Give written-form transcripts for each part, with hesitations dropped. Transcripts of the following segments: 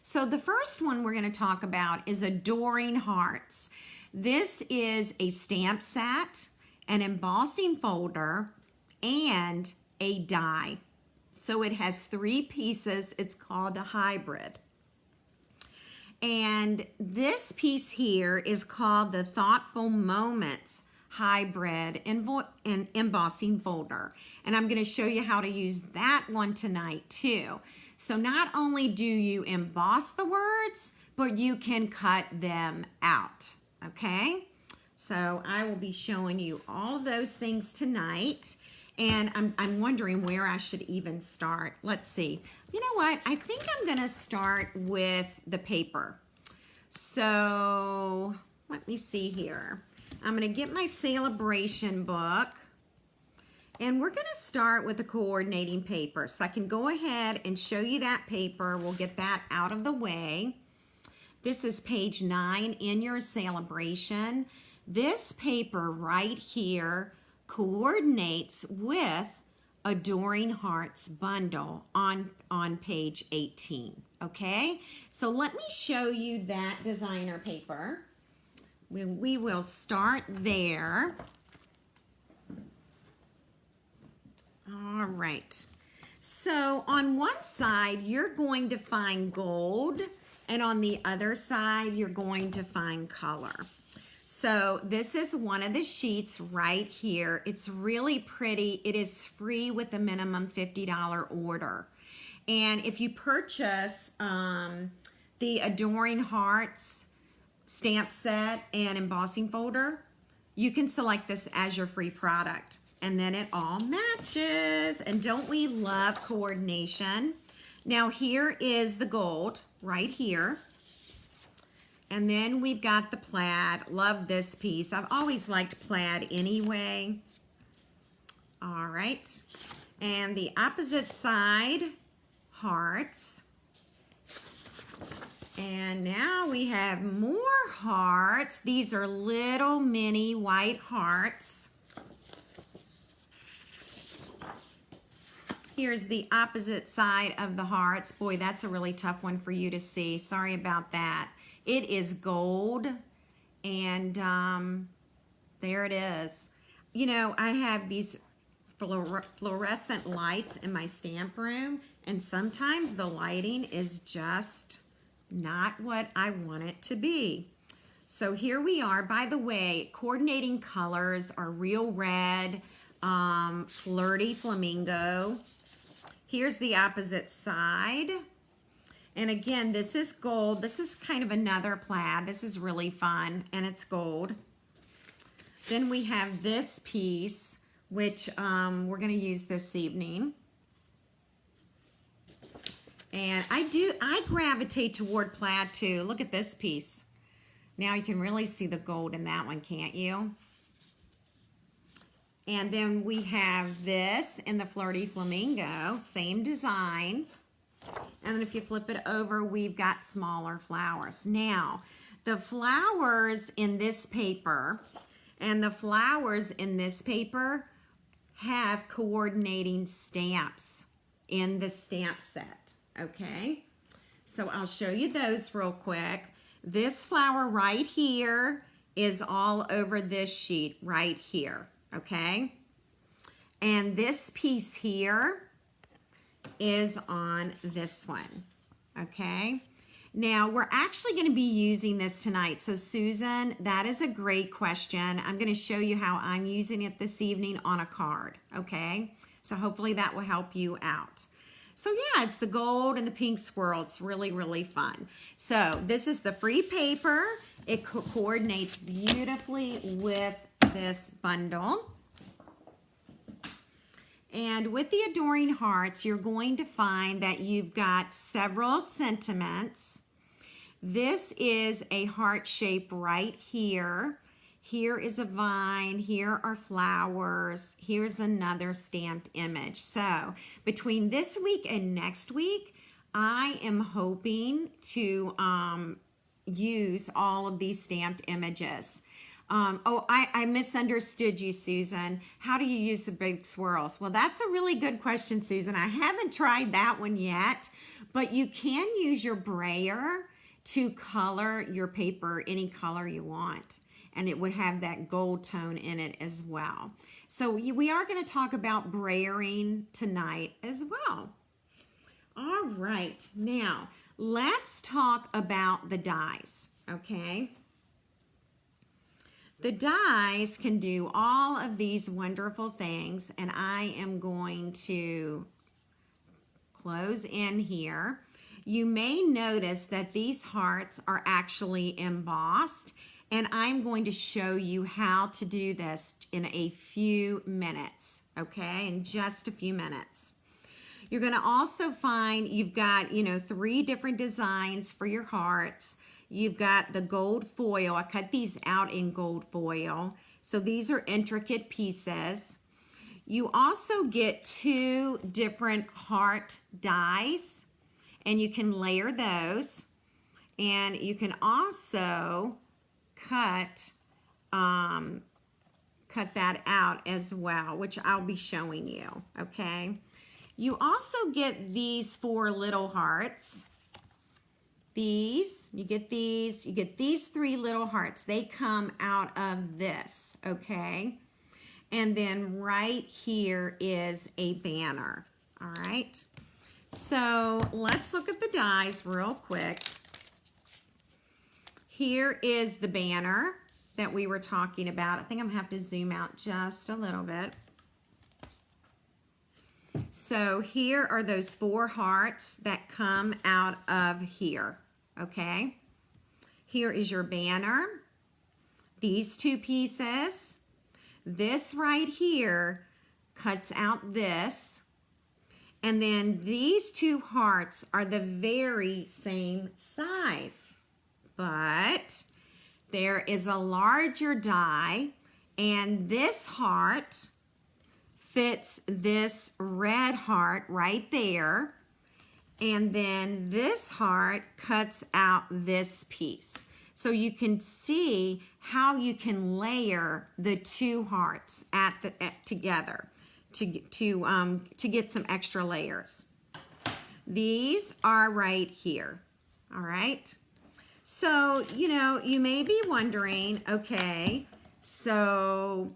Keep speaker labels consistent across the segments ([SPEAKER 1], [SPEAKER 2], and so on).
[SPEAKER 1] So the first one we're going to talk about is Adoring Hearts. This is a stamp set, an embossing folder, and a die. So it has 3 pieces. It's called a hybrid. And this piece here is called the Thoughtful Moments Hybrid Embossing Folder. And I'm going to show you how to use that one tonight too. So not only do you emboss the words, but you can cut them out, okay? So I will be showing you all of those things tonight. And I'm wondering where I should even start. Let's see. You know what? I think I'm going to start with the paper. So let me see here. I'm going to get my celebration book. And we're going to start with the coordinating paper. So I can go ahead and show you that paper. We'll get that out of the way. This is page 9 in your celebration. This paper right here coordinates with Adoring Hearts bundle on page 18, okay? So let me show you that designer paper. We will start there. All right. So on one side, you're going to find gold, and on the other side, you're going to find color. So this is one of the sheets right here. It's really pretty. It is free with a minimum $50 order. And if you purchase the Adoring Hearts stamp set and embossing folder, you can select this as your free product. And then it all matches. And don't we love coordination? Now here is the gold right here. And then we've got the plaid. Love this piece. I've always liked plaid anyway. All right. And the opposite side, hearts. And now we have more hearts. These are little mini white hearts. Here's the opposite side of the hearts. Boy, that's a really tough one for you to see. Sorry about that. It is gold, and there it is. You know, I have these fluorescent lights in my stamp room, and sometimes the lighting is just not what I want it to be. So here we are. By the way, coordinating colors are Real Red, Flirty Flamingo. Here's the opposite side. And again, this is gold. This is kind of another plaid. This is really fun, and it's gold. Then we have this piece, which we're going to use this evening. And I gravitate toward plaid too. Look at this piece. Now you can really see the gold in that one, can't you? And then we have this in the Flirty Flamingo, same design. And then if you flip it over, we've got smaller flowers. Now, the flowers in this paper and the flowers in this paper have coordinating stamps in the stamp set, okay? So I'll show you those real quick. This flower right here is all over this sheet right here, okay? And this piece here is on this one, okay? Now, we're actually going to be using this tonight. So, Susan, that is a great question. I'm going to show you how I'm using it this evening on a card, okay? So, hopefully that will help you out. So, yeah, it's the gold and the pink squirrel. It's really, really fun. So, this is the free paper. It coordinates beautifully with this bundle. And with the Adoring Hearts, you're going to find that you've got several sentiments. This is a heart shape right here. Here is a vine. Here are flowers. Here's another stamped image. So between this week and next week, I am hoping to use all of these stamped images. I misunderstood you, Susan. How do you use the big swirls? Well, that's a really good question, Susan. I haven't tried that one yet, but you can use your brayer to color your paper any color you want, and it would have that gold tone in it as well. So we are going to talk about brayering tonight as well. All right, now let's talk about the dies, okay? The dies can do all of these wonderful things, and I am going to close in here. You may notice that these hearts are actually embossed, and I'm going to show you how to do this in a few minutes, okay? In just a few minutes. You're going to also find you've got, 3 different designs for your hearts. You've got the gold foil. I cut these out in gold foil. So these are intricate pieces. You also get 2 different heart dies, and you can layer those. And you can also cut that out as well, which I'll be showing you, okay? You also get these 4 little hearts. You get these 3 little hearts. They come out of this, okay? And then right here is a banner, all right? So let's look at the dies real quick. Here is the banner that we were talking about. I think I'm gonna have to zoom out just a little bit. So here are those 4 hearts that come out of here, okay? Here is your banner, these 2 pieces. This right here cuts out this, and then these 2 hearts are the very same size, but there is a larger die, and this heart fits this red heart right there, and then this heart cuts out this piece. So you can see how you can layer the 2 hearts together to get some extra layers. These are right here, all right? So, you may be wondering, okay, so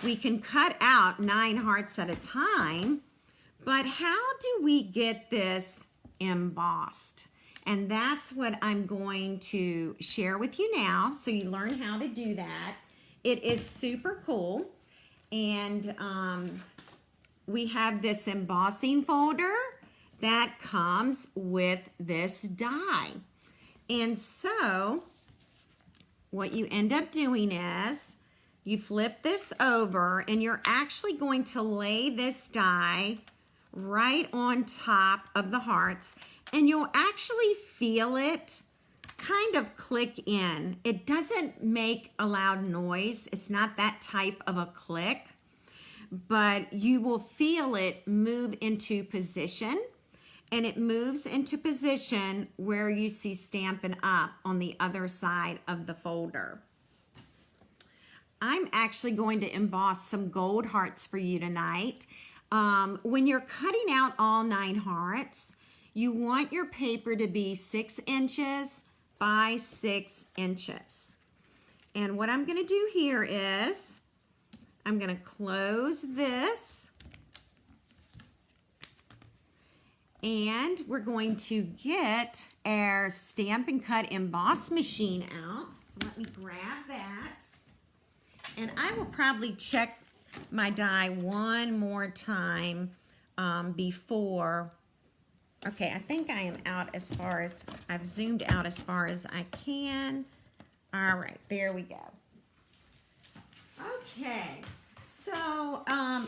[SPEAKER 1] we can cut out 9 hearts at a time, but how do we get this embossed? And that's what I'm going to share with you now, so you learn how to do that. It is super cool, and we have this embossing folder that comes with this die. And so what you end up doing is you flip this over, and you're actually going to lay this die right on top of the hearts, and you'll actually feel it kind of click in. It doesn't make a loud noise. It's not that type of a click, but you will feel it move into position, and it moves into position where you see Stampin' Up! On the other side of the folder. I'm actually going to emboss some gold hearts for you tonight. When you're cutting out all 9 hearts, you want your paper to be 6 inches by 6 inches. And what I'm going to do here is I'm going to close this, and we're going to get our Stampin' Cut emboss machine out. So let me grab that. And I will probably check my die one more time before. Okay, I think I am out as far as, I've zoomed out as far as I can. All right, there we go. Okay, so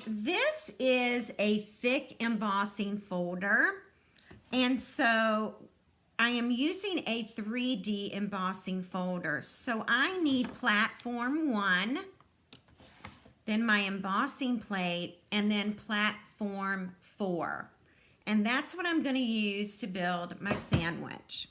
[SPEAKER 1] this is a thick embossing folder. And so I am using a 3D embossing folder. So I need platform 1, then my embossing plate, and then platform 4. And that's what I'm going to use to build my sandwich.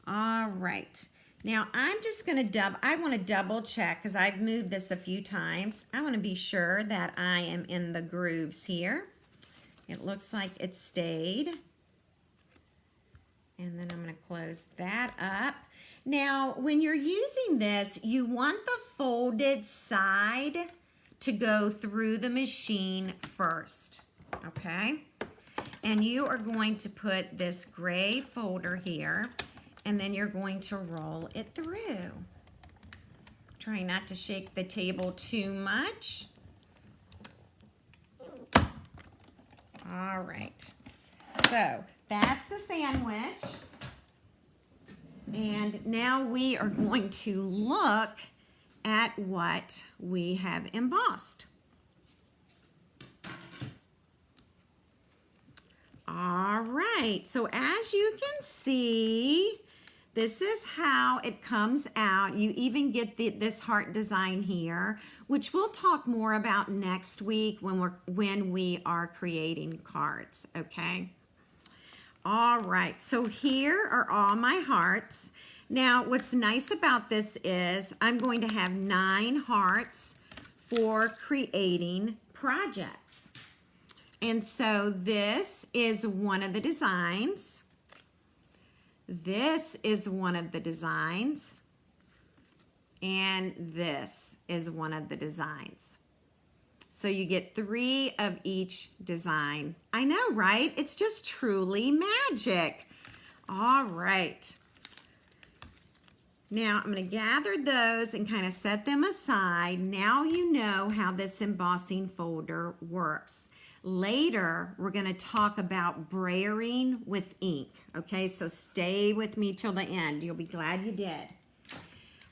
[SPEAKER 1] All right. Now I'm just going to I want to double check because I've moved this a few times. I want to be sure that I am in the grooves here. It looks like it stayed. And then I'm going to close that up. Now, when you're using this, you want the folded side to go through the machine first, okay? And you are going to put this gray folder here, and then you're going to roll it through. Try not to shake the table too much. All right, so that's the sandwich. And now we are going to look at what we have embossed. All right, so as you can see, this is how it comes out. You even get this heart design here, which we'll talk more about next week when we are creating cards, okay? All right, so here are all my hearts. Now, what's nice about this is I'm going to have 9 hearts for creating projects. And so this is one of the designs. This is one of the designs. And this is one of the designs. So you get 3 of each design. I know, right? It's just truly magic. All right. Now I'm going to gather those and kind of set them aside. Now you know how this embossing folder works. Later, we're going to talk about brayering with ink. Okay, so stay with me till the end. You'll be glad you did.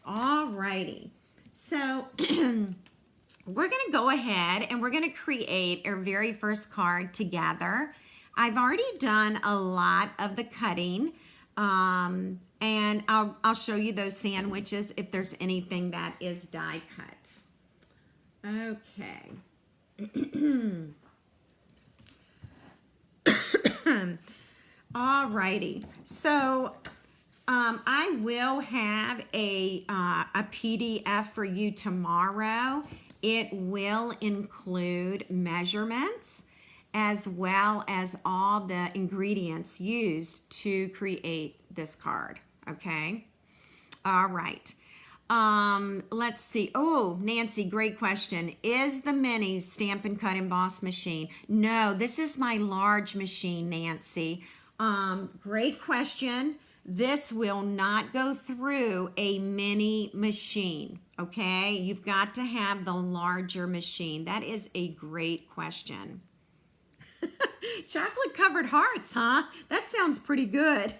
[SPEAKER 1] All righty. So we're going to go ahead and we're going to create our very first card together. I've already done a lot of the cutting, and I'll show you those sandwiches if there's anything that is die cut. Okay. All righty. So I will have a PDF for you tomorrow. It will include measurements as well as all the ingredients used to create this card, okay? All right. Let's see. Oh, Nancy, great question. Is the mini Stampin' Cut Emboss machine? No, this is my large machine, Nancy. Great question. This will not go through a mini machine, okay? You've got to have the larger machine. That is a great question. Chocolate covered hearts, huh? That sounds pretty good.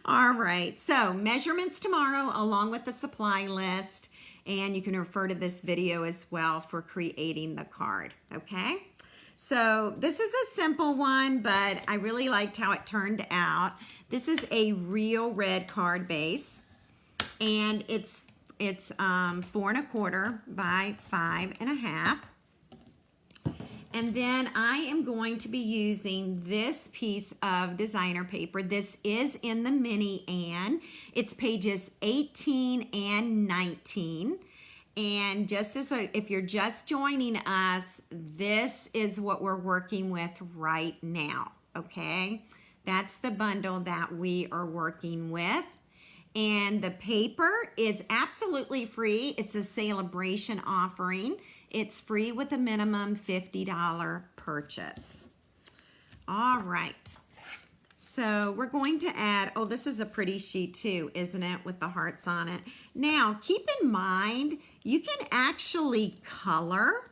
[SPEAKER 1] All right, so measurements tomorrow along with the supply list, and you can refer to this video as well for creating the card, okay? So this is a simple one, but I really liked how it turned out. This is a real red card base, and it's 4 1/4 by 5 1/2. And then I am going to be using this piece of designer paper. This is in the mini Ann. It's pages 18 and 19. And just as if you're just joining us, this is what we're working with right now, okay? That's the bundle that we are working with. And the paper is absolutely free. It's a celebration offering. It's free with a minimum $50 purchase. All right. So we're going to add, oh, this is a pretty sheet too, isn't it, with the hearts on it. Now, keep in mind, you can actually color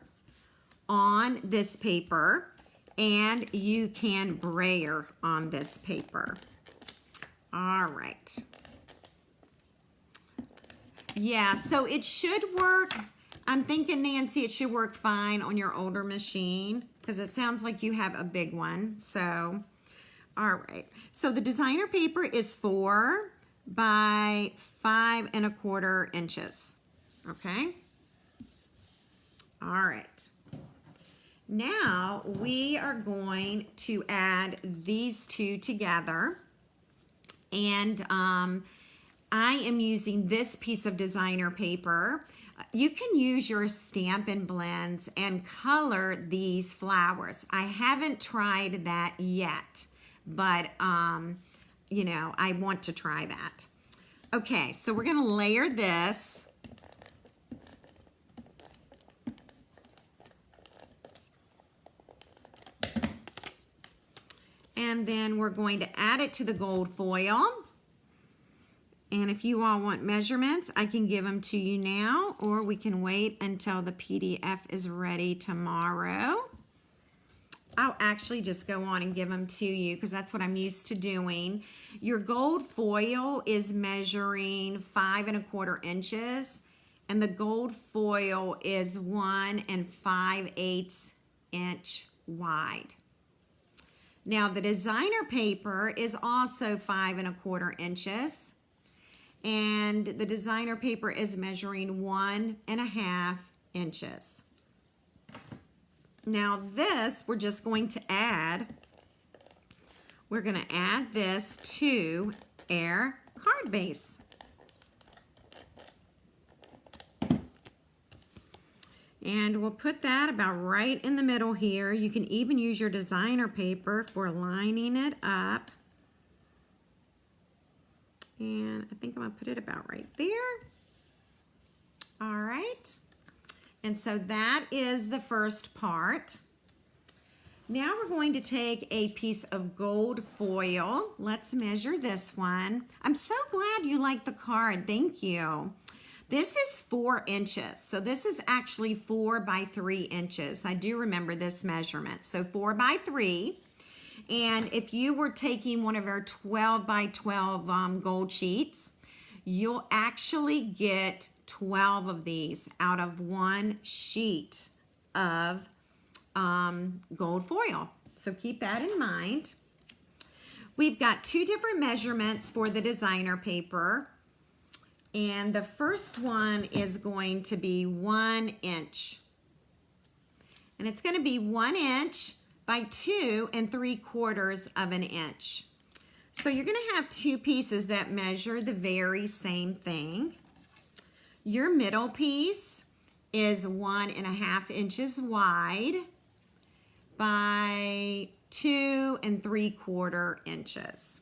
[SPEAKER 1] on this paper, and you can brayer on this paper. All right. Yeah, so it should work. I'm thinking, Nancy, it should work fine on your older machine because it sounds like you have a big one. So, all right. So the designer paper is 4 by 5 1/4 inches. Okay. All right. Now we are going to add these two together, and I am using this piece of designer paper. You can use your Stampin' blends and color these flowers. I haven't tried that yet, but you know, I want to try that. Okay, so we're gonna layer this. And then we're going to add it to the gold foil. And if you all want measurements, I can give them to you now, or we can wait until the PDF is ready tomorrow. I'll actually just go on and give them to you because that's what I'm used to doing. Your gold foil is measuring 5 1/4 inches, and the gold foil is 1 5/8 inch wide. Now the designer paper is also 5 1/4 inches. And the designer paper is measuring 1 1/2 inches. Now this, we're just going to add, we're going to add this to our card base. And we'll put that about right in the middle here. You can even use your designer paper for lining it up. And I think I'm gonna put it about right there. All right. And so that is the first part. Now we're going to take a piece of gold foil. Let's measure this one. I'm so glad you like the card. Thank you. This is 4 inches. So this is actually 4 by 3 inches. I do remember this measurement. So 4 by 3. And if you were taking one of our 12 by 12 gold sheets, you'll actually get 12 of these out of one sheet of gold foil. So keep that in mind. We've got 2 different measurements for the designer paper. And the first one is going to be 1 inch. And it's going to be 1 inch by 2 3/4 of an inch. So you're going to have 2 pieces that measure the very same thing. Your middle piece is 1 1/2 inches wide by 2 3/4 inches.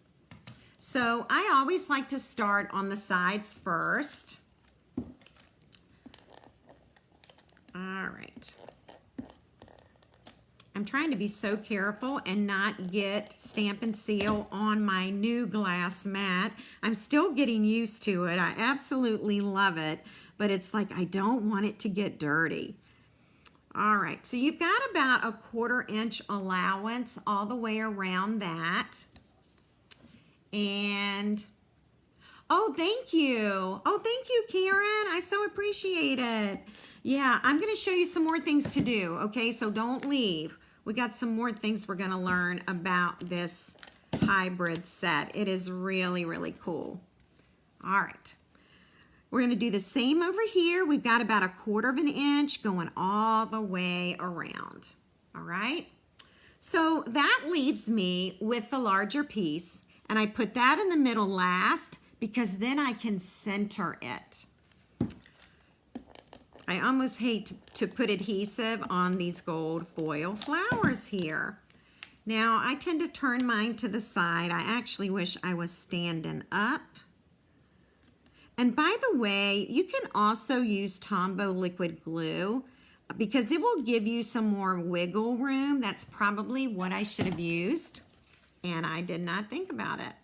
[SPEAKER 1] So I always like to start on the sides first. All right. I'm trying to be so careful and not get Stampin' Seal on my new glass mat. I'm still getting used to it. I absolutely love it, but it's like I don't want it to get dirty. All right, so you've got about a 1/4 inch allowance all the way around that. And, oh, thank you. Oh, thank you, Karen. I so appreciate it. Yeah, I'm going to show you some more things to do, okay? So don't leave. We got some more things we're going to learn about this hybrid set. It is really, really cool. All right. We're going to do the same over here. We've got about a 1/4 inch going all the way around. All right. So that leaves me with the larger piece, and I put that in the middle last because then I can center it. I almost hate to put adhesive on these gold foil flowers here. Now, I tend to turn mine to the side. I actually wish I was standing up. And by the way, you can also use Tombow liquid glue because it will give you some more wiggle room. That's probably what I should have used, and I did not think about it.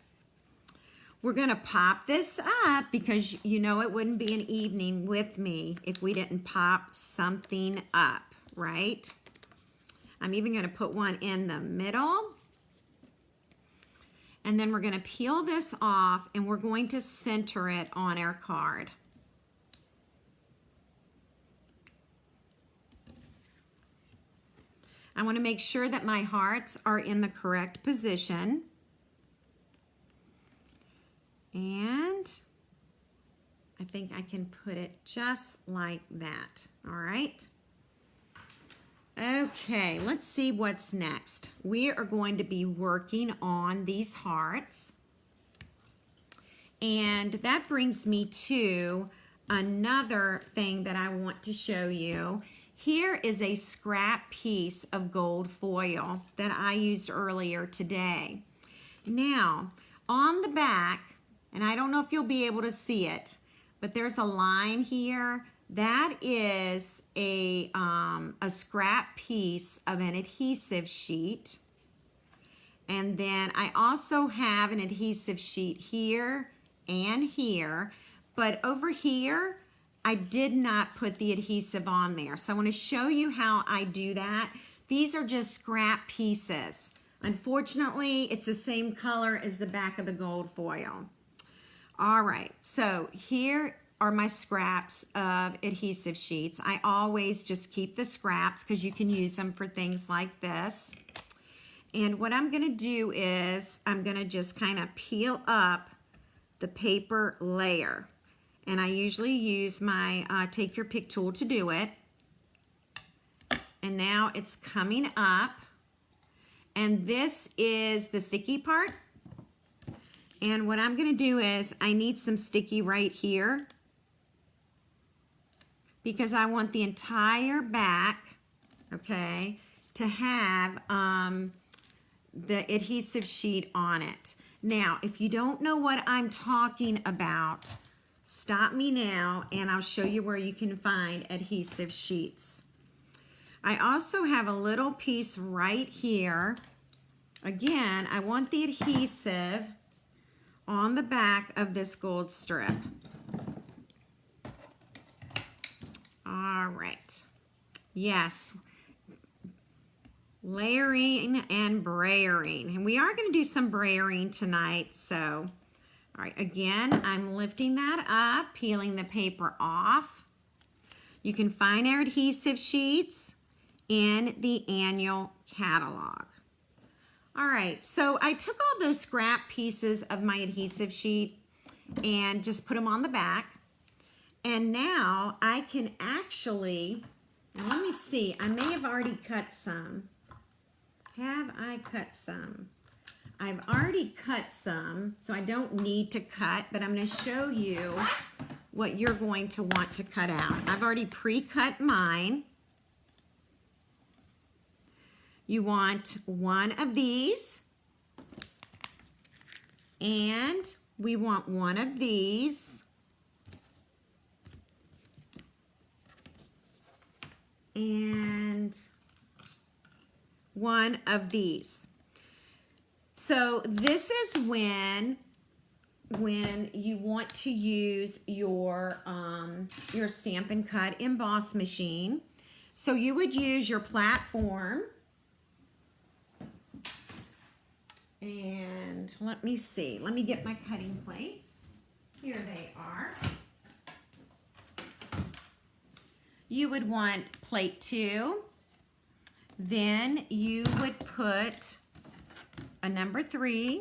[SPEAKER 1] We're going to pop this up because you know it wouldn't be an evening with me if we didn't pop something up, right? I'm even going to put one in the middle. And then we're going to peel this off and we're going to center it on our card. I want to make sure that my hearts are in the correct position. And I think I can put it just like that. All right. Okay, let's see what's next. We are going to be working on these hearts. And that brings me to another thing that I want to show you. Here is a scrap piece of gold foil that I used earlier today. Now, on the back, and I don't know if you'll be able to see it, but there's a line here. That is a scrap piece of an adhesive sheet. And then I also have an adhesive sheet here and here, but over here, I did not put the adhesive on there. So I want to show you how I do that. These are just scrap pieces. Unfortunately, it's the same color as the back of the gold foil. All right, so here are my scraps of adhesive sheets. I always just keep the scraps because you can use them for things like this. And what I'm gonna do is I'm gonna just kind of peel up the paper layer. And I usually use my take your pick tool to do it. And now it's coming up. And this is the sticky part. And what I'm gonna do is I need some sticky right here because I want the entire back, okay, to have the adhesive sheet on it. Now, if you don't know what I'm talking about, stop me now and I'll show you where you can find adhesive sheets. I also have a little piece right here. Again, I want the adhesive on the back of this gold strip. All right. Yes. Layering and brayering. And we are going to do some brayering tonight. So, all right, again, I'm lifting that up, peeling the paper off. You can find our adhesive sheets in the annual catalog. All right, so I took all those scrap pieces of my adhesive sheet and just put them on the back. And now I can actually, let me see, I may have already cut some. Have I cut some? I've already cut some, so I don't need to cut, but I'm going to show you what you're going to want to cut out. I've already pre-cut mine. You want one of these, and we want one of these, and one of these. So this is when you want to use your Stampin' Cut emboss machine. So you would use your platform. And let me see. Let me get my cutting plates. Here they are. You would want plate 2. Then you would put a number 3.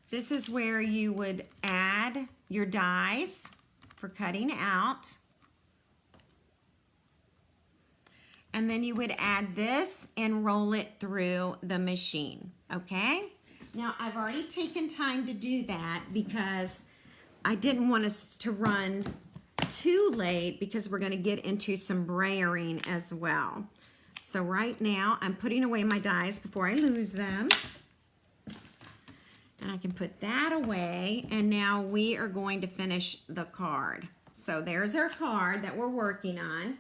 [SPEAKER 1] This is where you would add your dies for cutting out. And then you would add this and roll it through the machine, okay? Now, I've already taken time to do that because I didn't want us to run too late because we're gonna get into some brayering as well. So right now, I'm putting away my dies before I lose them. And I can put that away, and now we are going to finish the card. So there's our card that we're working on.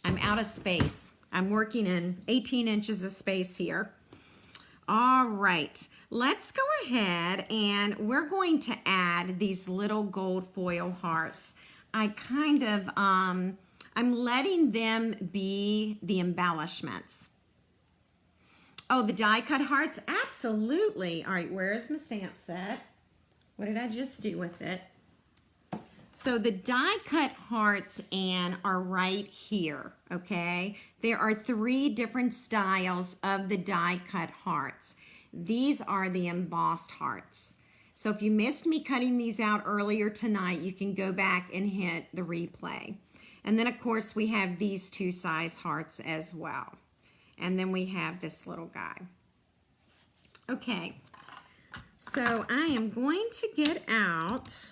[SPEAKER 1] I'm out of space. I'm working in 18 inches of space here. All right, let's go ahead and we're going to add these little gold foil hearts. I kind of, I'm letting them be the embellishments. Oh, the die cut hearts? Absolutely. All right, where's my stamp set? What did I just do with it? So the die cut hearts, Anne, are right here, okay? There are 3 different styles of the die cut hearts. These are the embossed hearts. So if you missed me cutting these out earlier tonight, you can go back and hit the replay. And then, of course, we have these 2 size hearts as well. And then we have this little guy. Okay, so I am going to get out,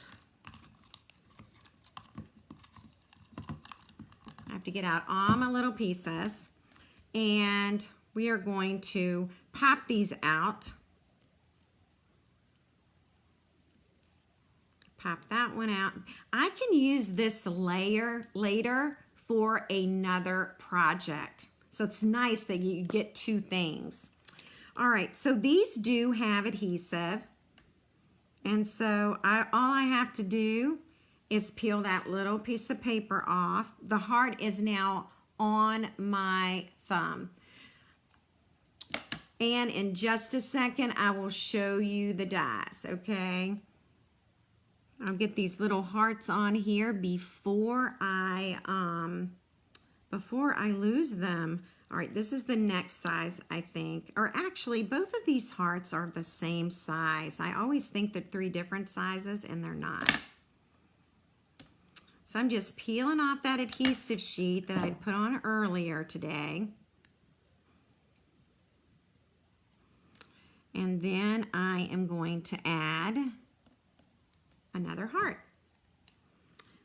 [SPEAKER 1] I have to get out all my little pieces, and we are going to pop these out. Pop that one out. I can use this layer later for another project. So it's nice that you get two things. All right, so these do have adhesive. And so all I have to do is peel that little piece of paper off. The heart is now on my thumb. And in just a second, I will show you the dies, okay? I'll get these little hearts on here before I lose them. All right, this is the next size, I think. Or actually, both of these hearts are the same size. I always think they're 3 different sizes, and they're not. So I'm just peeling off that adhesive sheet that I'd put on earlier today. And then I am going to add another heart.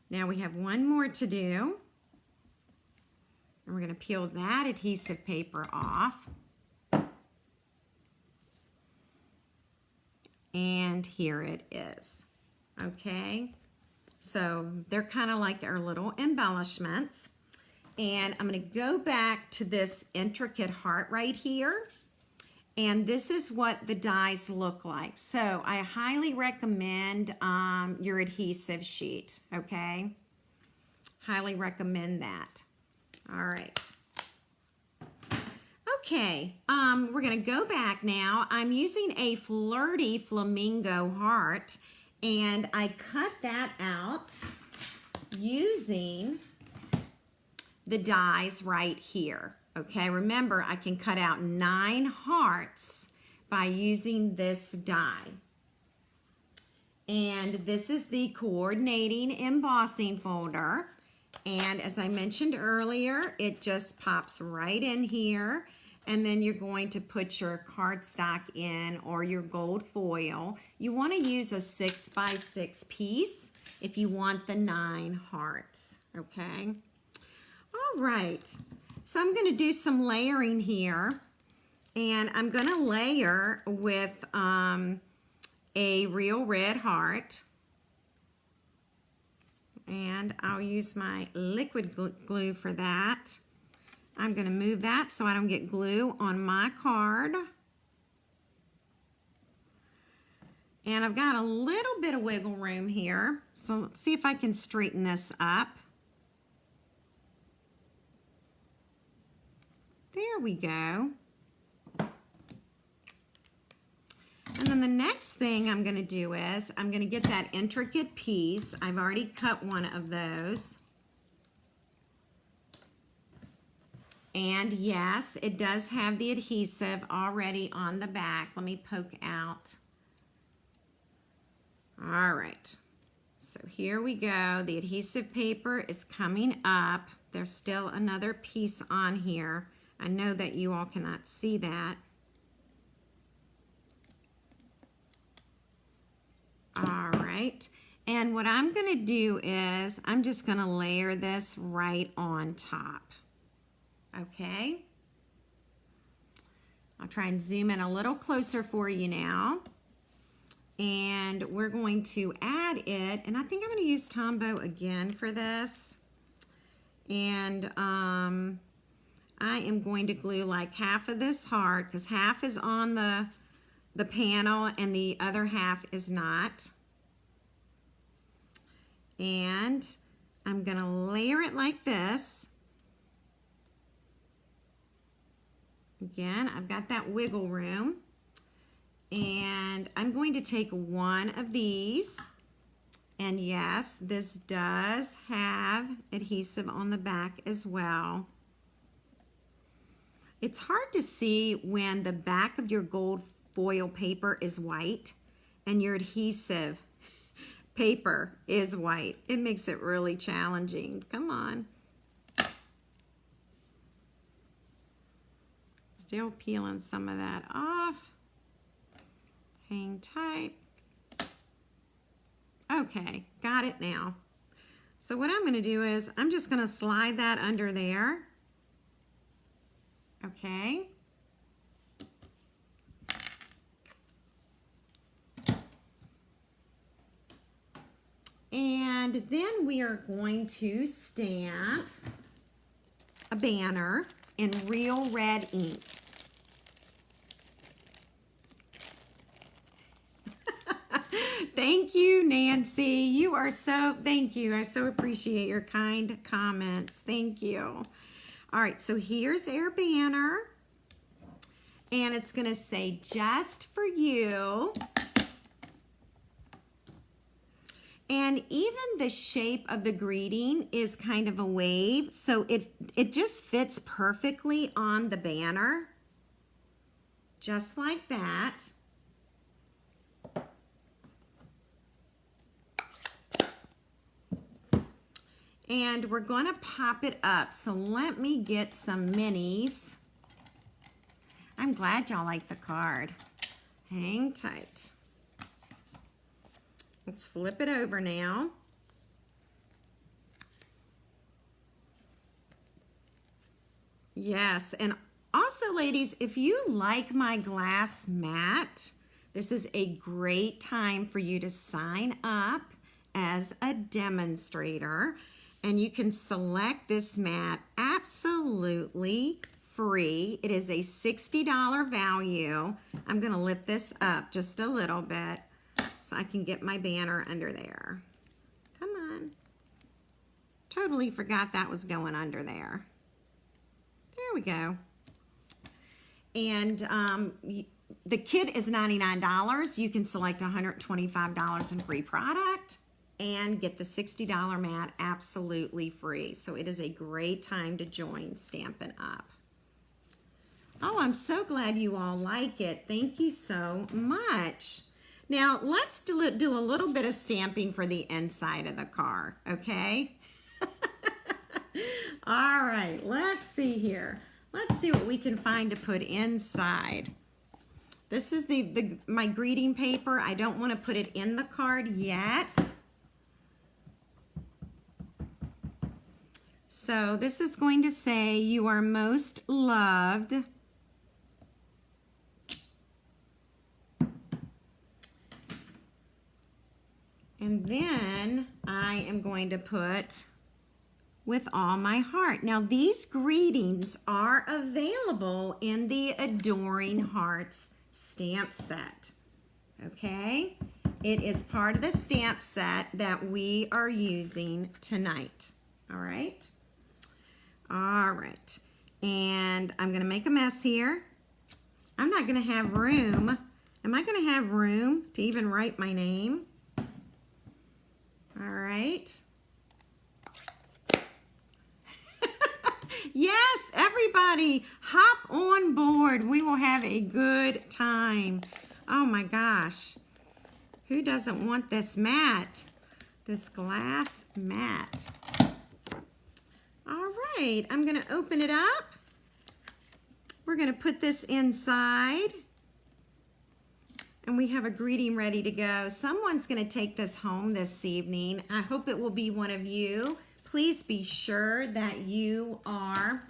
[SPEAKER 1] Now we have one more to do. And we're going to peel that adhesive paper off. And here it is. Okay, so they're kind of like our little embellishments. And I'm going to go back to this intricate heart right here. And this is what the dies look like. So I highly recommend your adhesive sheet, okay? Highly recommend that. All right. Okay, we're gonna go back now. I'm using a Flirty Flamingo heart, and I cut that out using the dies right here. Okay, remember I can cut out 9 hearts by using this die. And this is the coordinating embossing folder. And as I mentioned earlier, it just pops right in here. And then you're going to put your cardstock in or your gold foil. You want to use a 6x6 piece if you want the 9 hearts, okay? All right, so I'm going to do some layering here. And I'm going to layer with a real red heart. And I'll use my liquid glue for that. I'm going to move that so I don't get glue on my card. And I've got a little bit of wiggle room here. So let's see if I can straighten this up. There we go. And then the next thing I'm going to do is I'm going to get that intricate piece. I've already cut one of those. And yes, it does have the adhesive already on the back. Let me poke out. All right. So here we go. The adhesive paper is coming up. There's still another piece on here. I know that you all cannot see that. All right, and what I'm going to do is I'm just going to layer this right on top, okay? I'll try and zoom in a little closer for you now, and we're going to add it, and I think I'm going to use Tombow again for this, and I am going to glue like half of this heart because half is on the panel and the other half is not. And I'm going to layer it like this. Again, I've got that wiggle room. And I'm going to take one of these. And yes, this does have adhesive on the back as well. It's hard to see when the back of your gold foil paper is white and your adhesive paper is white. It makes it really challenging. Come on. Still peeling some of that off. Hang tight. Okay, got it now. So what I'm going to do is I'm just going to slide that under there. Okay. And then we are going to stamp a banner in real red ink. Thank you, Nancy. You are so, thank you. I so appreciate your kind comments. Thank you. All right, so here's our banner. And it's going to say, just for you. And even the shape of the greeting is kind of a wave, so it just fits perfectly on the banner. Just like that. And we're going to pop it up. So let me get some minis. I'm glad y'all like the card. Hang tight. Let's flip it over now. Yes, and also, ladies, if you like my glass mat, this is a great time for you to sign up as a demonstrator. And you can select this mat absolutely free. It is a $60 value. I'm going to lift this up just a little bit so I can get my banner under there. Come on. Totally forgot that was going under there. There we go. And the kit is $99. You can select $125 in free product and get the $60 mat absolutely free. So it is a great time to join Stampin' Up. Oh, I'm so glad you all like it. Thank you so much. Now, let's do a little bit of stamping for the inside of the car, okay? All right, let's see here. Let's see what we can find to put inside. This is my greeting paper. I don't want to put it in the card yet. So this is going to say, you are most loved. And then I am going to put, with all my heart. Now these greetings are available in the Adoring Hearts stamp set. Okay? It is part of the stamp set that we are using tonight. All right? All right. And I'm going to make a mess here. I'm not going to have room. Am I going to have room to even write my name? All right. Yes, everybody, hop on board. We will have a good time. Oh my gosh. Who doesn't want this mat? This glass mat. All right, I'm going to open it up. We're going to put this inside. And we have a greeting ready to go. Someone's going to take this home this evening. I hope it will be one of you. Please be sure that you are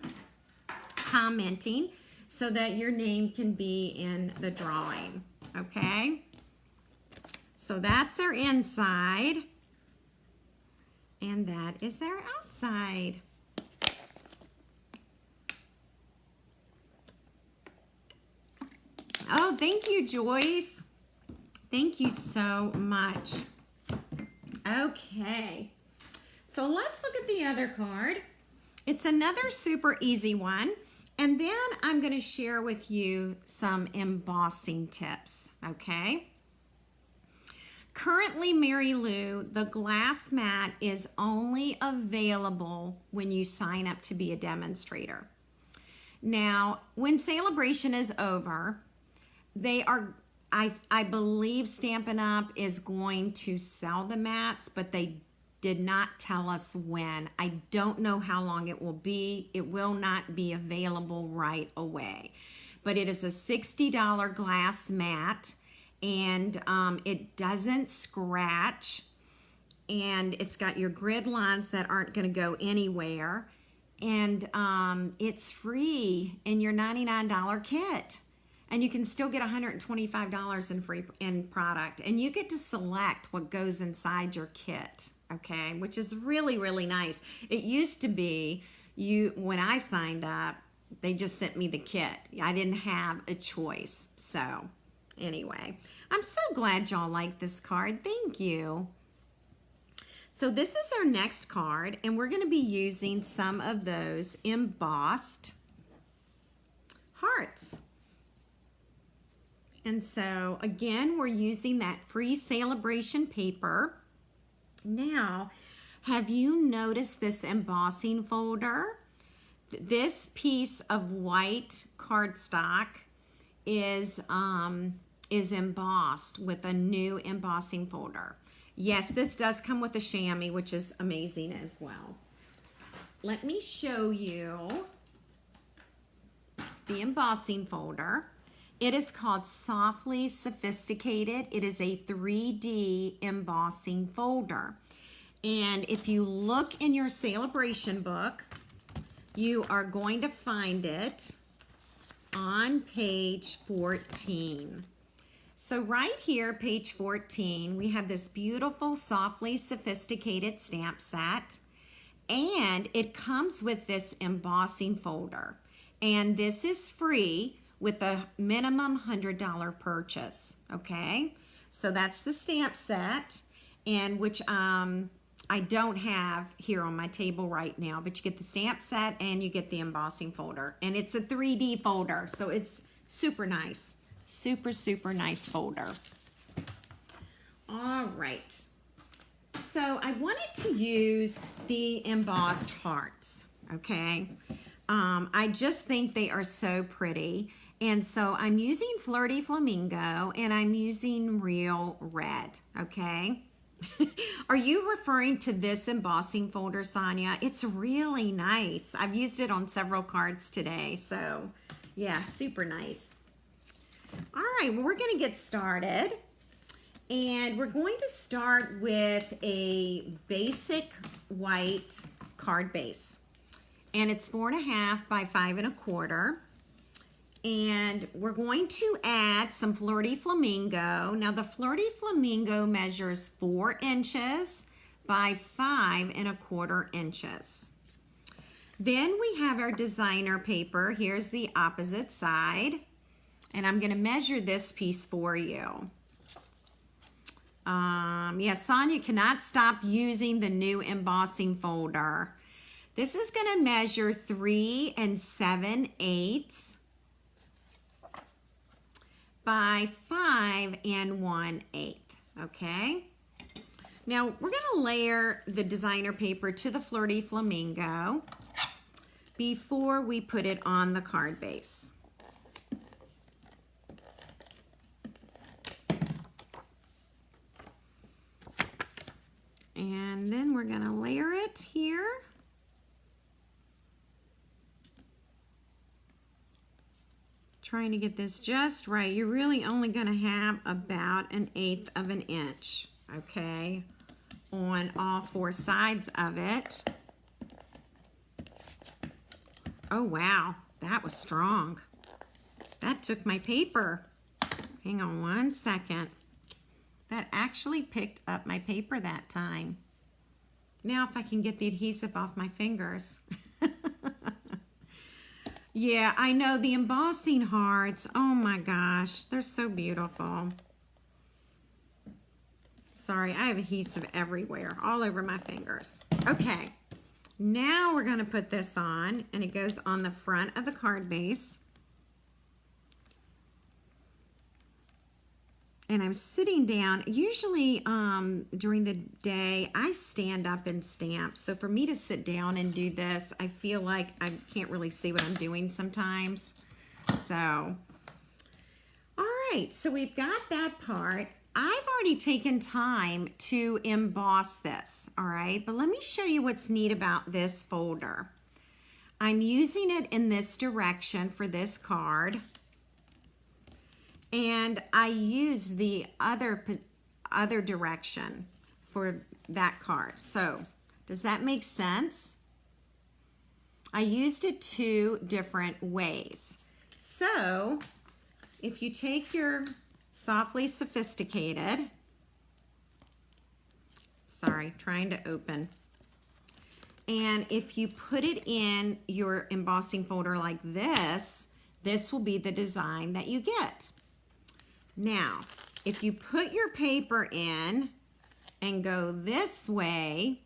[SPEAKER 1] commenting so that your name can be in the drawing. Okay? So that's our inside. And that is our outside. Oh, thank you, Joyce. Thank you so much. Okay. So let's look at the other card. It's another super easy one. And then I'm going to share with you some embossing tips, okay? Currently, Mary Lou, the glass mat is only available when you sign up to be a demonstrator. Now, when celebration is over, I believe Stampin' Up! Is going to sell the mats, but they did not tell us when. I don't know how long it will be. It will not be available right away. but it is a $60 glass mat, and it doesn't scratch, and it's got your grid lines that aren't going to go anywhere, and it's free in your $99 kit. And you can still get $125 in free product, and you get to select what goes inside your kit, okay, which is really, really nice. It used to be when I signed up, they just sent me the kit. I didn't have a choice. So anyway, I'm so glad y'all like this card. Thank you. So this is our next card, and we're going to be using some of those embossed hearts. And so, again, we're using that free celebration paper. Now, have you noticed this embossing folder? This piece of white cardstock is embossed with a new embossing folder. Yes, this does come with a chamois, which is amazing as well. Let me show you the embossing folder. It is called Softly Sophisticated. It is a 3D embossing folder. And if you look in your celebration book, you are going to find it on page 14. So right here, page 14, we have this beautiful Softly Sophisticated stamp set. And it comes with this embossing folder. And this is free with a minimum $100 purchase, okay? So that's the stamp set, and which I don't have here on my table right now, but you get the stamp set and you get the embossing folder, and it's a 3D folder, so it's super nice. Super, super nice folder. All right. So I wanted to use the embossed hearts, okay? I just think they are so pretty. And so I'm using Flirty Flamingo, and I'm using Real Red, okay? Are you referring to this embossing folder, Sonia? It's really nice. I've used it on several cards today, so yeah, super nice. All right, well, we're gonna get started. And we're going to start with a basic white card base. And it's 4.5 by 5.25. And we're going to add some Flirty Flamingo. Now the Flirty Flamingo measures 4 inches by 5.25 inches. Then we have our designer paper. Here's the opposite side. And I'm gonna measure this piece for you. Yes, Sonia cannot stop using the new embossing folder. This is gonna measure 3 7/8 by 5 1/8, okay? Now we're gonna layer the designer paper to the Flirty Flamingo before we put it on the card base. And then we're gonna layer it here. Trying to get this just right. You're really only going to have about 1/8 of an inch, okay, on all 4 sides of it. Oh, wow, that was strong. That took my paper. Hang on one second. That actually picked up my paper that time. Now if I can get the adhesive off my fingers. Yeah, I know the embossing hearts. Oh my gosh, they're so beautiful. Sorry, I have adhesive everywhere, all over my fingers. Okay, now we're gonna put this on, and it goes on the front of the card base. And I'm sitting down. Usually during the day, I stand up and stamp. So for me to sit down and do this, I feel like I can't really see what I'm doing sometimes. So, all right, so we've got that part. I've already taken time to emboss this, all right? But let me show you what's neat about this folder. I'm using it in this direction for this card. And I used the other direction for that card. So does that make sense? I used it 2 different ways. So if you take your Softly Sophisticated, sorry, trying to open, and if you put it in your embossing folder like this, this will be the design that you get. Now, if you put your paper in and go this way,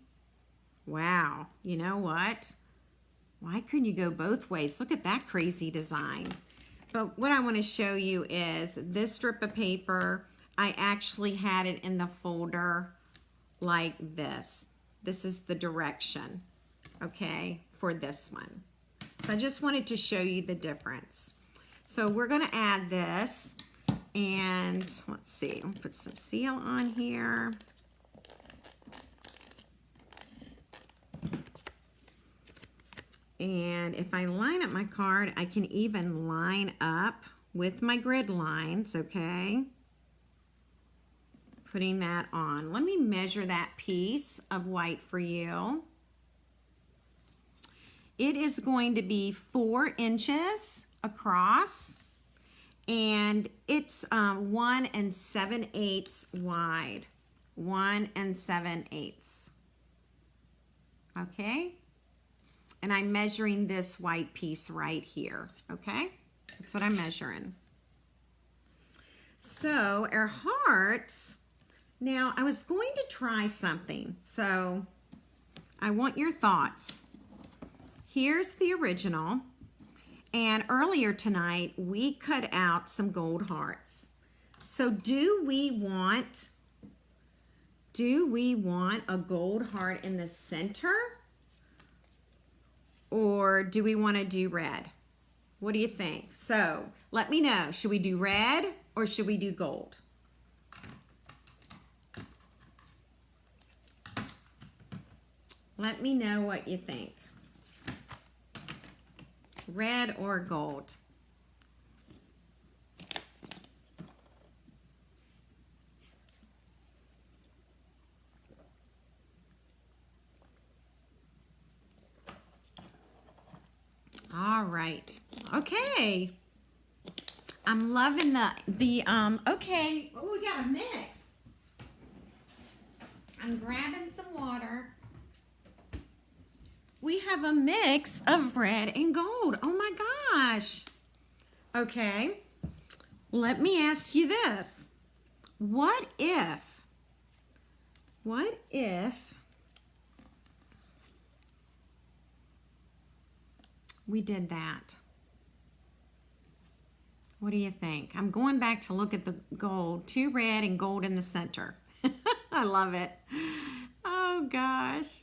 [SPEAKER 1] wow, you know what? Why couldn't you go both ways? Look at that crazy design. But what I want to show you is this strip of paper, I actually had it in the folder like this. This is the direction, okay, for this one. So I just wanted to show you the difference. So we're going to add this, and let's see, I'll put some seal on here. And if I line up my card, I can even line up with my grid lines, okay? Putting that on. Let me measure that piece of white for you. It is going to be 4 inches across, and it's 1 7/8 wide. 1 7/8. Okay? And I'm measuring this white piece right here, okay? That's what I'm measuring. So our hearts, now I was going to try something, so I want your thoughts. Here's the original, and earlier tonight we cut out some gold hearts. So do we want a gold heart in the center? Or do we want to do red? What do you think? So let me know. Should we do red or should we do gold? Let me know what you think. Red or gold? All right. Okay. I'm loving okay. Oh, we got a mix. I'm grabbing some water. We have a mix of red and gold. Oh my gosh. Okay. Let me ask you this. What if we did that? What do you think? I'm going back to look at the gold. 2 red and gold in the center. I love it. Oh gosh.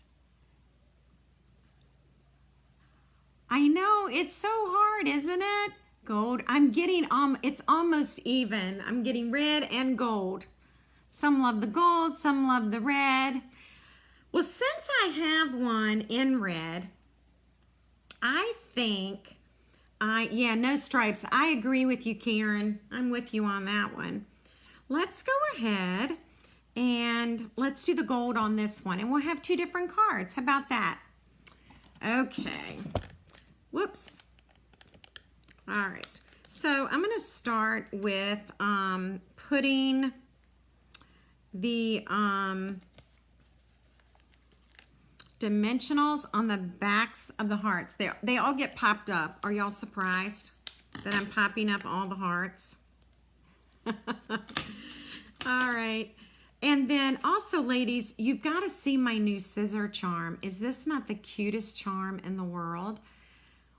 [SPEAKER 1] I know, it's so hard, isn't it? Gold. I'm getting, it's almost even. I'm getting red and gold. Some love the gold, some love the red. Well, since I have one in red, I think yeah, no stripes. I agree with you, Karen. I'm with you on that one. Let's go ahead and let's do the gold on this one, and we'll have 2 different cards. How about that? Okay. Whoops. All right. So I'm going to start with putting the dimensionals on the backs of the hearts. They all get popped up. Are y'all surprised that I'm popping up all the hearts? All right. And then also, ladies, you've got to see my new scissor charm. Is this not the cutest charm in the world?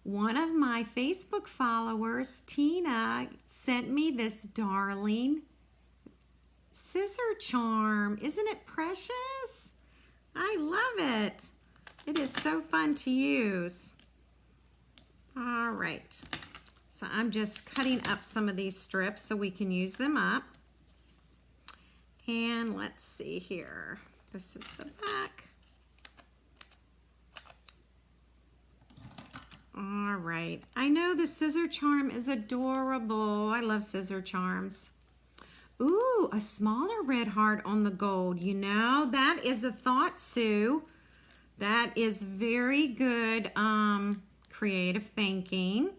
[SPEAKER 1] One of my Facebook followers, Tina, sent me this darling scissor charm. Isn't it precious? I love it. It is so fun to use. All right. So I'm just cutting up some of these strips so we can use them up. And let's see here. This is the back. All right. I know the scissor charm is adorable. I love scissor charms. Ooh, a smaller red heart on the gold. You know, that is a thought, Sue. That is very good creative thinking.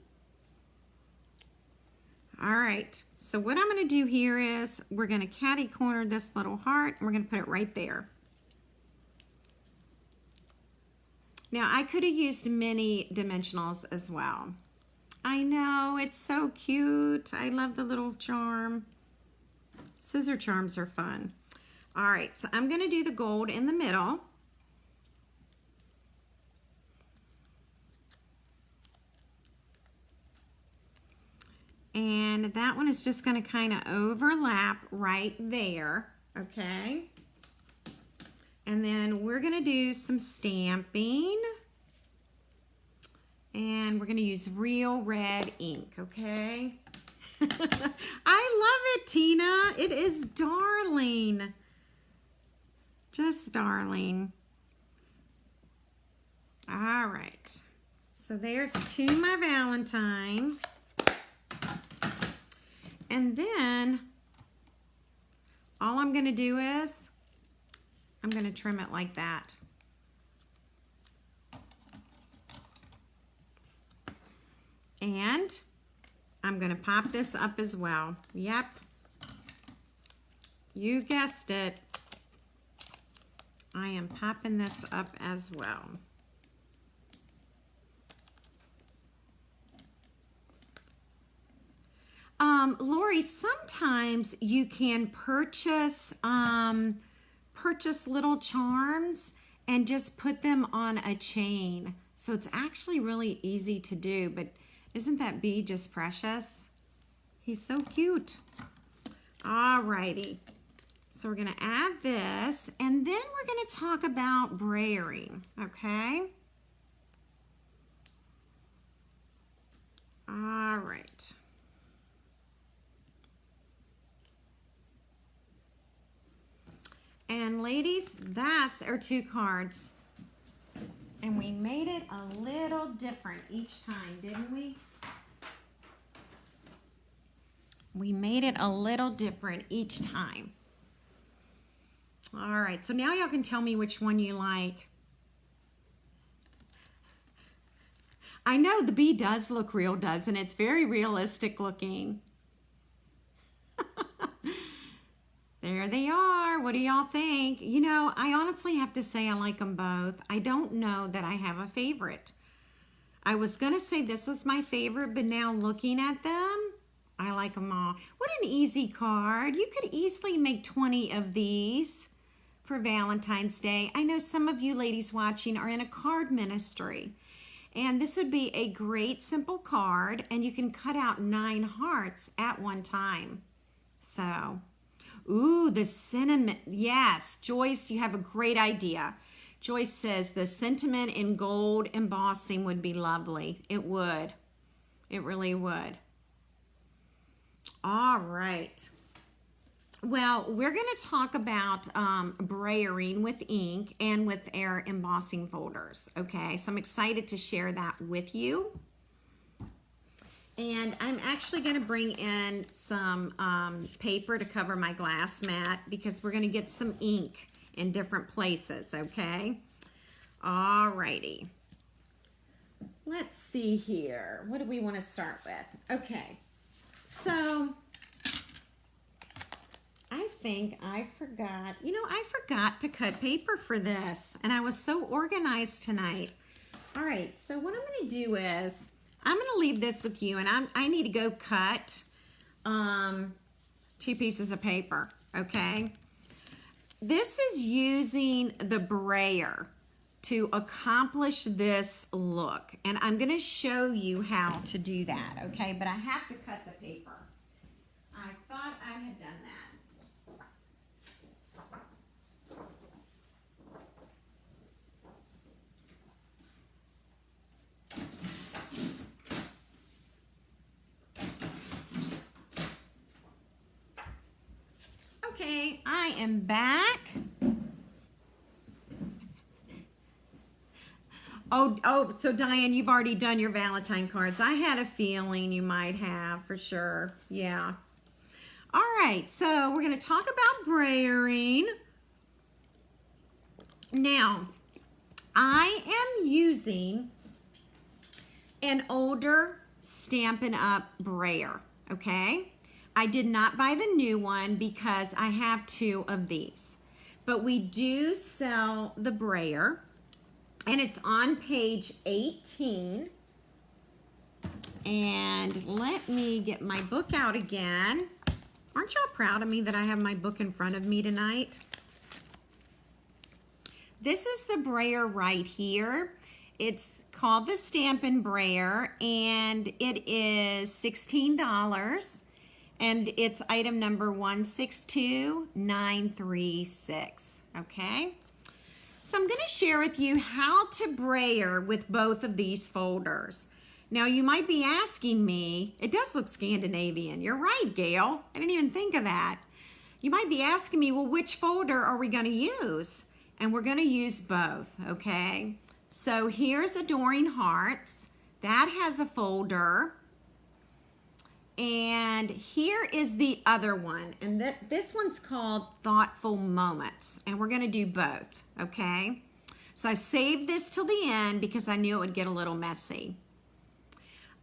[SPEAKER 1] All right. So what I'm going to do here is we're going to catty corner this little heart and we're going to put it right there. Now, I could have used mini dimensionals as well. I know, it's so cute. I love the little charm. Scissor charms are fun. All right, so I'm going to do the gold in the middle. And that one is just going to kind of overlap right there, okay? And then we're going to do some stamping. And we're going to use real red ink, okay? I love it, Tina. It is darling. Just darling. All right. So there's to my Valentine. And then all I'm going to do is I'm going to trim it like that. And I'm going to pop this up as well. Yep. You guessed it. I am popping this up as well. Lori, sometimes you can purchase little charms and just put them on a chain. So it's actually really easy to do, but isn't that bee just precious? He's so cute. All righty. So we're going to add this, and then we're going to talk about brayering, okay? All right. And ladies, that's our 2 cards. And we made it a little different each time, didn't we? We made it a little different each time. All right, so now y'all can tell me which one you like. I know the bee does look real, doesn't it? It's very realistic looking. There they are. What do y'all think? You know, I honestly have to say I like them both. I don't know that I have a favorite. I was going to say this was my favorite, but now looking at them, I like them all. What an easy card. You could easily make 20 of these for Valentine's Day. I know some of you ladies watching are in a card ministry. And this would be a great simple card, and you can cut out 9 hearts at one time. So... ooh, the sentiment. Yes, Joyce, you have a great idea. Joyce says the sentiment in gold embossing would be lovely. It would. It really would. All right. Well, we're going to talk about brayering with ink and with our embossing folders. Okay, so I'm excited to share that with you. And I'm actually going to bring in some paper to cover my glass mat because we're going to get some ink in different places, okay? All righty. Let's see here. What do we want to start with? Okay, so I think I forgot. You know, I forgot to cut paper for this, and I was so organized tonight. All right, so what I'm going to do is I'm going to leave this with you, and I need to go cut 2 pieces of paper, okay? This is using the brayer to accomplish this look, and I'm going to show you how to do that, okay? But I have to cut the paper. I thought I had done that. Okay, I am back. Oh, so Diane, you've already done your Valentine cards. I had a feeling you might have, for sure. Yeah. All right, so we're going to talk about brayering. Now, I am using an older Stampin' Up! Brayer, okay? I did not buy the new one because I have 2 of these. But we do sell the brayer, and it's on page 18. And let me get my book out again. Aren't y'all proud of me that I have my book in front of me tonight? This is the brayer right here. It's called the Stampin' Brayer, and it is $16, and it's item number 162936, okay? So I'm going to share with you how to brayer with both of these folders. Now you might be asking me, it does look Scandinavian. You're right, Gail. I didn't even think of that. You might be asking me, well, which folder are we going to use? And we're going to use both, okay? So here's Adoring Hearts. That has a folder. And here is the other one. And this one's called Thoughtful Moments. And we're going to do both, okay? So I saved this till the end because I knew it would get a little messy.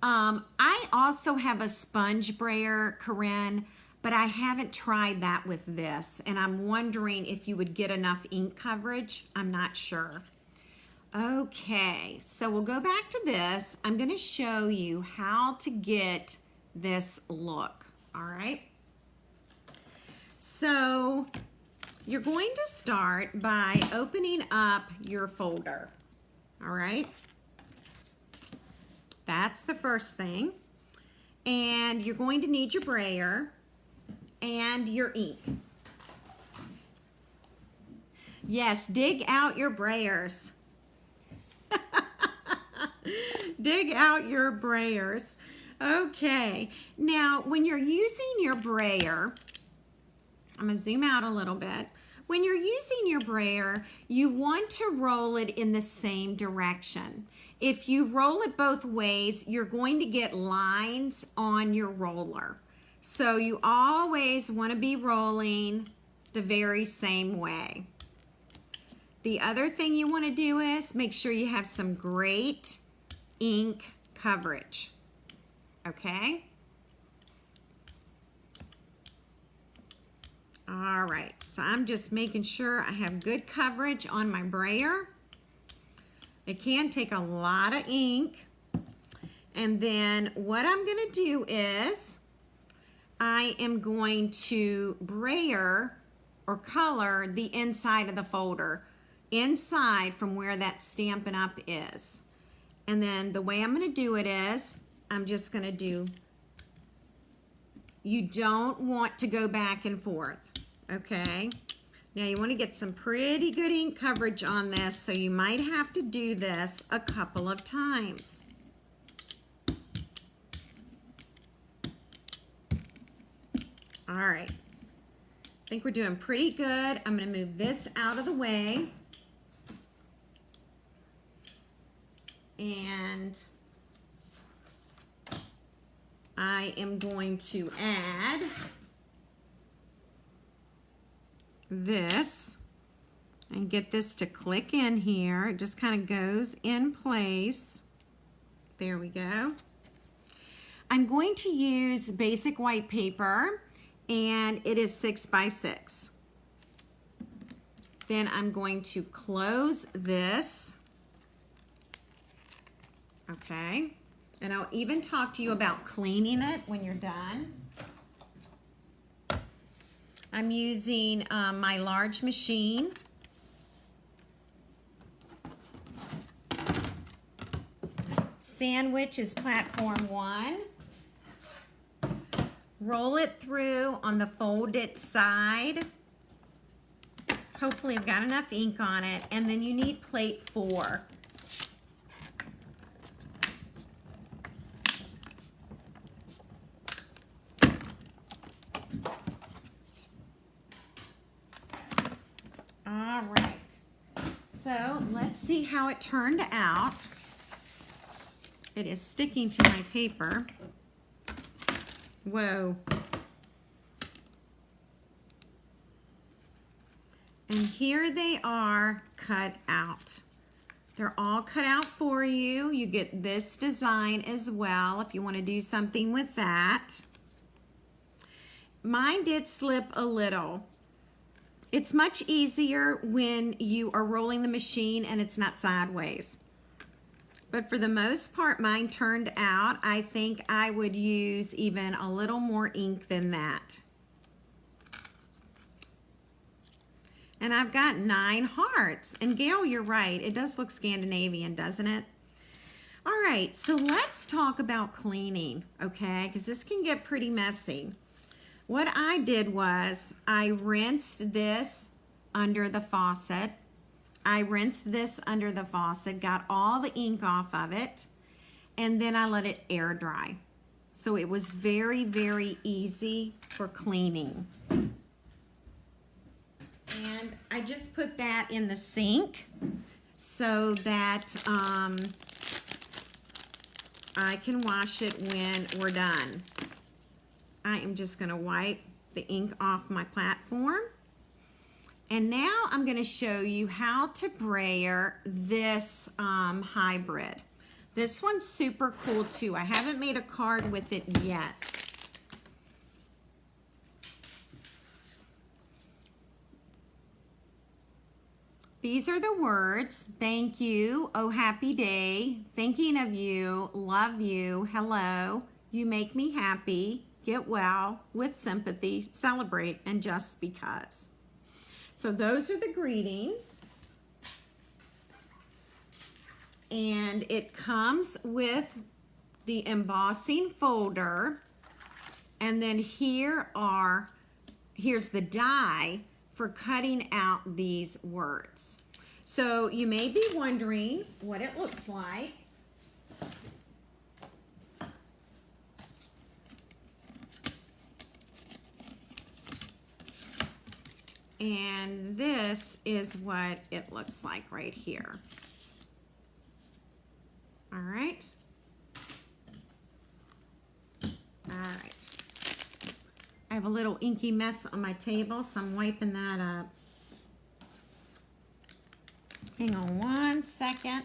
[SPEAKER 1] I also have a sponge brayer, Corinne, but I haven't tried that with this. And I'm wondering if you would get enough ink coverage. I'm not sure. Okay, so we'll go back to this. I'm going to show you how to get this look, all right? So you're going to start by opening up your folder, all right? That's the first thing. And you're going to need your brayer and your ink. Yes, dig out your brayers. Dig out your brayers. Okay, now when you're using your brayer, I'm gonna zoom out a little bit. When you're using your brayer, you want to roll it in the same direction. If you roll it both ways, you're going to get lines on your roller. So you always want to be rolling the very same way. The other thing you want to do is make sure you have some great ink coverage. Okay? All right, so I'm just making sure I have good coverage on my brayer. It can take a lot of ink. And then what I'm going to do is I am going to brayer or color the inside of the folder, inside from where that Stampin' Up! Is. And then the way I'm going to do it is I'm just going to do, you don't want to go back and forth, okay? Now you want to get some pretty good ink coverage on this, so you might have to do this a couple of times. All right, I think we're doing pretty good. I'm going to move this out of the way. And I am going to add this and get this to click in here. It just kind of goes in place. There we go. I'm going to use basic white paper, and it is 6 by 6. Then I'm going to close this. Okay, and I'll even talk to you about cleaning it when you're done. I'm using my large machine. Sandwich is platform 1. Roll it through on the folded side. Hopefully I've got enough ink on it. And then you need plate 4. All right, so let's let's see how it turned out. It is sticking to my paper. Whoa. And here they are cut out. They're all cut out for you. You get this design as well if you want to do something with that. Mine did slip a little. It's much easier when you are rolling the machine and it's not sideways. But for the most part, mine turned out. I think I would use even a little more ink than that. And I've got 9 hearts. And Gail, you're right. It does look Scandinavian, doesn't it? All right, so let's talk about cleaning, okay? Because this can get pretty messy. What I did was I rinsed this under the faucet. I rinsed this under the faucet, got all the ink off of it, and then I let it air dry. So it was very, very easy for cleaning. And I just put that in the sink so that I can wash it when we're done. I am just going to wipe the ink off my platform. And now I'm going to show you how to brayer this hybrid. This one's super cool too. I haven't made a card with it yet. These are the words: thank you, oh happy day, thinking of you, love you, hello, you make me happy, get well, with sympathy, celebrate, and just because. So those are the greetings. And it comes with the embossing folder. And then here's the die for cutting out these words. So you may be wondering what it looks like. And this is what it looks like right here. All right. All right. I have a little inky mess on my table, so I'm wiping that up. Hang on one second.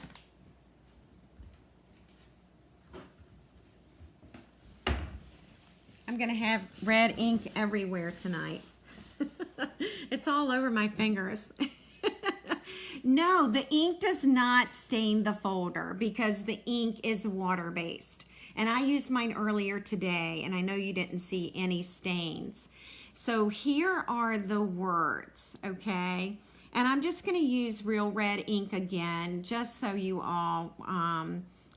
[SPEAKER 1] I'm gonna have red ink everywhere tonight. It's all over my fingers. No, the ink does not stain the folder because the ink is water-based. And I used mine earlier today, and I know you didn't see any stains. So here are the words, okay? And I'm just going to use real red ink again, just so you all,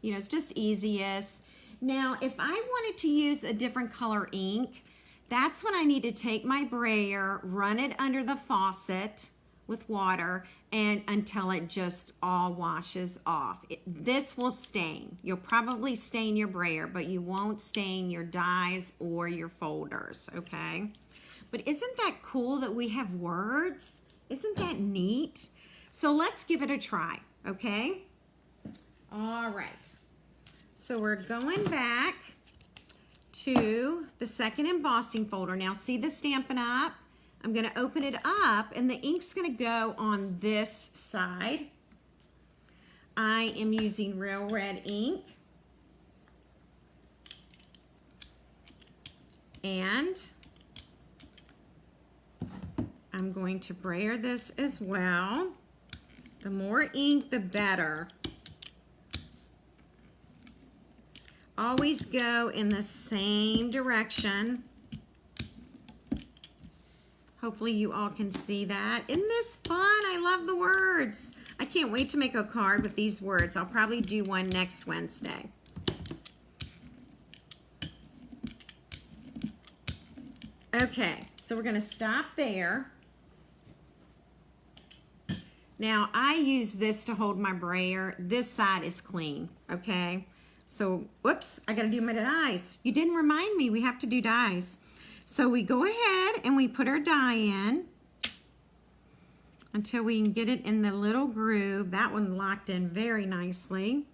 [SPEAKER 1] it's just easiest. Now, if I wanted to use a different color ink, that's when I need to take my brayer, run it under the faucet with water, and until it just all washes off. This will stain. You'll probably stain your brayer, but you won't stain your dies or your folders, okay? But isn't that cool that we have words? Isn't that neat? So let's give it a try, okay? All right. So we're going back to the second embossing folder. Now see the Stampin' Up? I'm going to open it up, and the ink's going to go on this side. I am using real red ink. And I'm going to brayer this as well. The more ink, the better. Always go in the same direction. Hopefully you all can see that. Isn't this fun? I love the words. I can't wait to make a card with these words. I'll probably do one next Wednesday. Okay, so we're going to stop there. Now, I use this to hold my brayer. This side is clean, okay? So, whoops, I got to do my dies. You didn't remind me we have to do dies. So we go ahead and we put our die in. until we can get it in the little groove. That one locked in very nicely.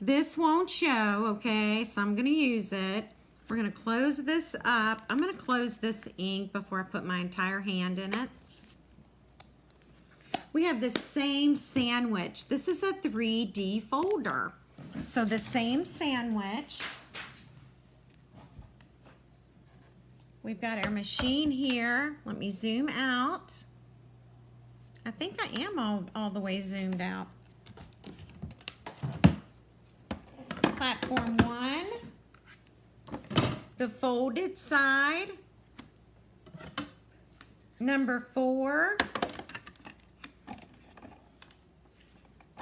[SPEAKER 1] This won't show, okay, so I'm going to use it. We're going to close this up. I'm going to close this ink before I put my entire hand in it. We have the same sandwich. This is a 3D folder. So the same sandwich. We've got our machine here. Let me zoom out. I think I am all the way zoomed out. Platform 1. The folded side. Number 4.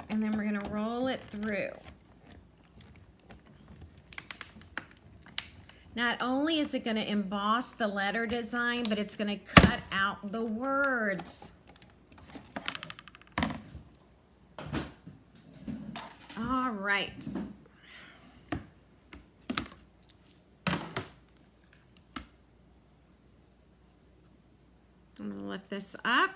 [SPEAKER 1] And then we're going to roll it through. Not only is it going to emboss the letter design, but it's going to cut out the words. All right. I'm going to lift this up.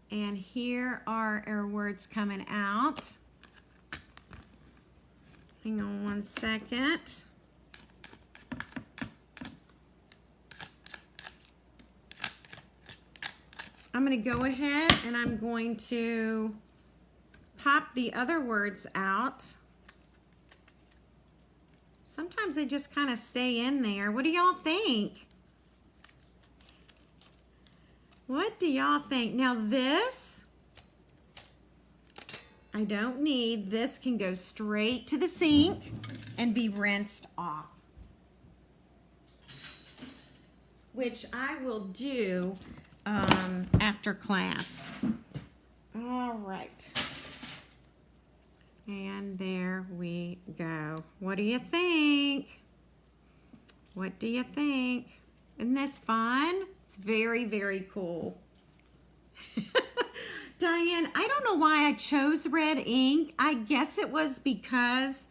[SPEAKER 1] And here are our words coming out. Hang on one second. I'm going to go ahead and I'm going to pop the other words out. Sometimes they just kind of stay in there. What do y'all think? What do y'all think? Now this, I don't need. This can go straight to the sink and be rinsed off, which I will do after class. All right. And there we go. What do you think? What do you think? Isn't this fun? It's very, very cool. Diane, I don't know why I chose red ink. I guess it was because